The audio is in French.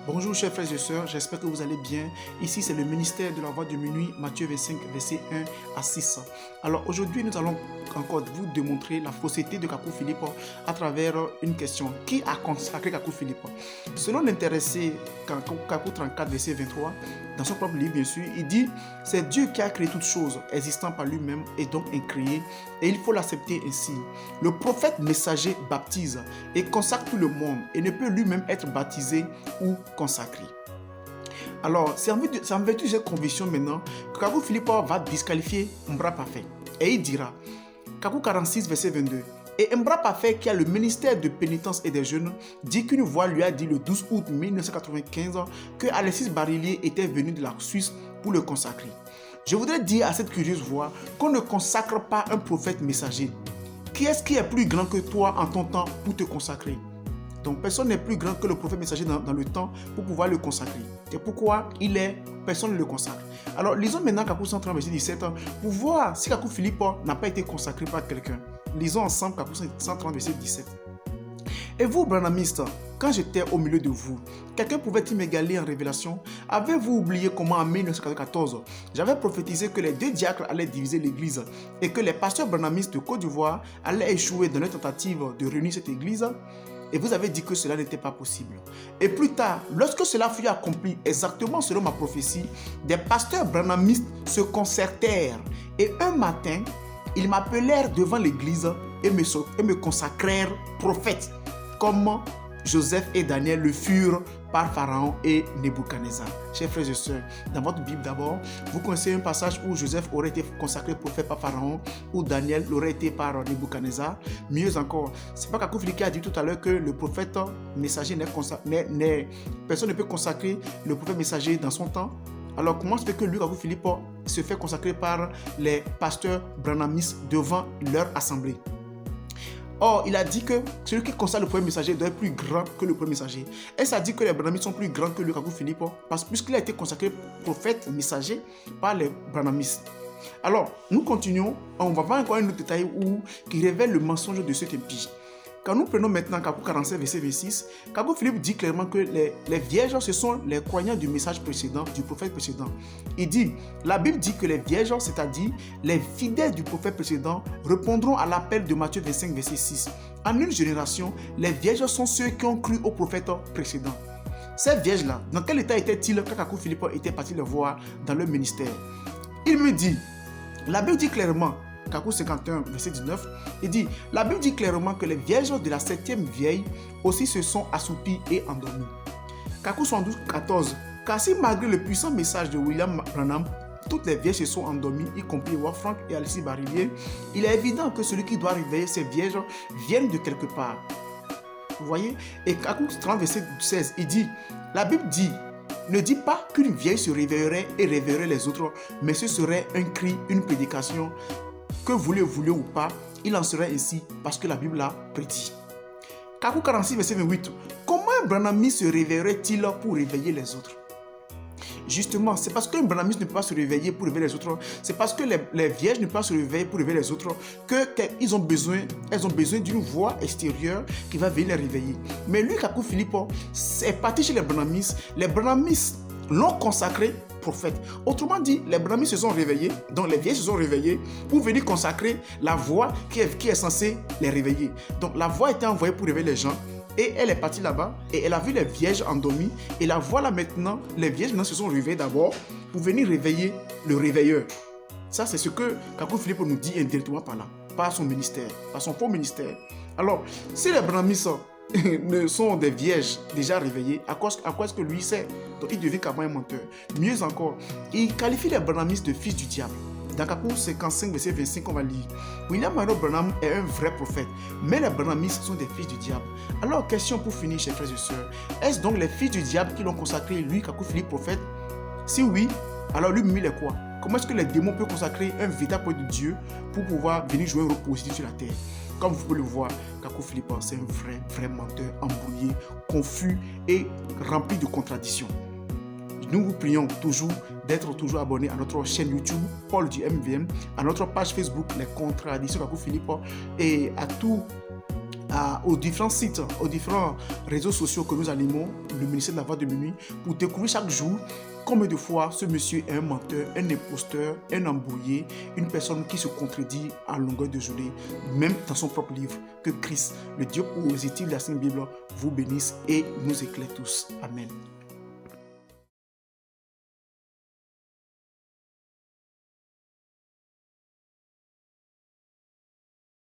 Bonjour chers frères et sœurs, j'espère que vous allez bien. Ici c'est le ministère de la Voix de minuit, Matthieu 25, verset 1 à 6. Alors aujourd'hui nous allons encore vous démontrer la fausseté de Kakou Philippe à travers une question. Qui a consacré Kakou Philippe? Selon l'intéressé Kakou 34, verset 23, dans son propre livre bien sûr, il dit « C'est Dieu qui a créé toutes choses, existant par lui-même et donc incréées, et il faut l'accepter ainsi. Le prophète messager baptise et consacre tout le monde et ne peut lui-même être baptisé ou consacré. » Alors, c'est en vertu de cette conviction maintenant que Kakou Philippe va disqualifier Mbra Parfait. Et il dira, Kakou 46, verset 22, « Et Mbra Parfait, qui a le ministère de pénitence et des jeûnes, dit qu'une voix lui a dit le 12 août 1995 que Alexis Barillier était venu de la Suisse pour le consacrer. Je voudrais dire à cette curieuse voix qu'on ne consacre pas un prophète messager. Qui est-ce qui est plus grand que toi en ton temps pour te consacrer? Donc personne n'est plus grand que le prophète messager dans le temps pour pouvoir le consacrer. Et pourquoi personne ne le consacre. Alors lisons maintenant Kakou 130 verset 17 pour voir si Kakou Philippe n'a pas été consacré par quelqu'un. Lisons ensemble Kakou 130 verset 17. Et vous, branhamistes, quand j'étais au milieu de vous, quelqu'un pouvait-il m'égaler en révélation? Avez-vous oublié comment en 1914, j'avais prophétisé que les deux diacres allaient diviser l'église et que les pasteurs branhamistes de Côte d'Ivoire allaient échouer dans leur tentative de réunir cette église? Et vous avez dit que cela n'était pas possible. Et plus tard, lorsque cela fut accompli, exactement selon ma prophétie, des pasteurs branhamistes se concertèrent. Et un matin, ils m'appelèrent devant l'église et me consacrèrent prophète, comme Joseph et Daniel le furent par Pharaon et Nebuchadnezzar. Chers frères et sœurs, dans votre Bible d'abord, vous connaissez un passage où Joseph aurait été consacré prophète par Pharaon, où Daniel l'aurait été par Nebuchadnezzar. Mieux encore, c'est pas Kakou Philippe qui a dit tout à l'heure que le prophète messager personne ne peut consacrer le prophète messager dans son temps. Alors comment se fait que lui, Kakou Philippe, se fait consacrer par les pasteurs branhamistes devant leur assemblée? Or, il a dit que celui qui consacre le premier messager doit être plus grand que le premier messager. Et ça dit que les branhamistes sont plus grands que le Kakou Philippe puisqu'il a été consacré prophète messager par les branhamistes. Alors, nous continuons. On va voir encore un autre détail qui révèle le mensonge de cet impie. Quand nous prenons maintenant Kakou 47, verset 26, Kakou Philippe dit clairement que les vierges, ce sont les croyants du message précédent, du prophète précédent. Il dit, la Bible dit que les vierges, c'est-à-dire les fidèles du prophète précédent, répondront à l'appel de Matthieu 25, verset 6. En une génération, les vierges sont ceux qui ont cru au prophète précédent. Ces vierges-là, dans quel état étaient-ils quand Kakou Philippe était parti les voir dans leur ministère? Il me dit, la Bible dit clairement, Kakou 51, verset 19, il dit, la Bible dit clairement que les vierges de la 7e vieille aussi se sont assoupies et endormies. Kakou 72, 14, car si malgré le puissant message de William Branham, toutes les vierges se sont endormies, y compris Frank et Alexis Barillier, il est évident que celui qui doit réveiller ces vierges vienne de quelque part. Vous voyez? Et Kakou 30, verset 16, il dit, la Bible dit, ne dit pas qu'une vieille se réveillerait et réveillerait les autres, mais ce serait un cri, une prédication. Que vous le vouliez ou pas, il en serait ainsi parce que la Bible l'a prédit. Kakou 46, verset 28. Comment un branhamiste se réveillerait-il pour réveiller les autres? Justement, c'est parce qu'un branhamiste ne peut pas se réveiller pour réveiller les autres, c'est parce que les vierges ne peuvent pas se réveiller pour réveiller les autres qu'elles ont besoin d'une voix extérieure qui va venir les réveiller. Mais lui, Kakou Philippe, c'est parti chez les branhamistes l'ont consacré prophète. Autrement dit, les branhamistes se sont réveillés, donc les vierges se sont réveillés pour venir consacrer la voix qui est censée les réveiller. Donc la voix était envoyée pour réveiller les gens et elle est partie là-bas et elle a vu les vierges endormies et la voix là maintenant, les vierges maintenant se sont réveillées d'abord pour venir réveiller le réveilleur. Ça c'est ce que Kakou Philippe nous dit indirectement par là, par son ministère, par son faux ministère. Alors, si les branhamistes ne sont des vierges déjà réveillées, à quoi est-ce que lui sait? Donc il devient carrément un menteur. Mieux encore, il qualifie les branhamistes de fils du diable. Dans Kakou 55, verset 25, on va lire, William Marion Branham est un vrai prophète, mais les branhamistes sont des fils du diable. Alors, question pour finir, chers frères et sœurs, est-ce donc les fils du diable qui l'ont consacré, lui, Kakou Philippe, prophète? Si oui, alors lui, il est quoi? Comment est-ce que les démons peuvent consacrer un véritable prophète de Dieu pour pouvoir venir jouer un rôle positif sur la terre? Comme vous pouvez le voir, Kakou Philippe, c'est un vrai menteur embrouillé, confus et rempli de contradictions. Nous vous prions toujours d'être toujours abonné à notre chaîne YouTube, Paul du MVM, à notre page Facebook, Les Contradictions Kakou Philippe, et à tous aux différents sites, aux différents réseaux sociaux que nous animons, le ministère de la Voix de Minuit, pour découvrir chaque jour combien de fois ce monsieur est un menteur, un imposteur, un embrouillé, une personne qui se contredit à longueur de journée, même dans son propre livre. Que Christ, le Dieu positif de la Sainte Bible, vous bénisse et nous éclaire tous. Amen.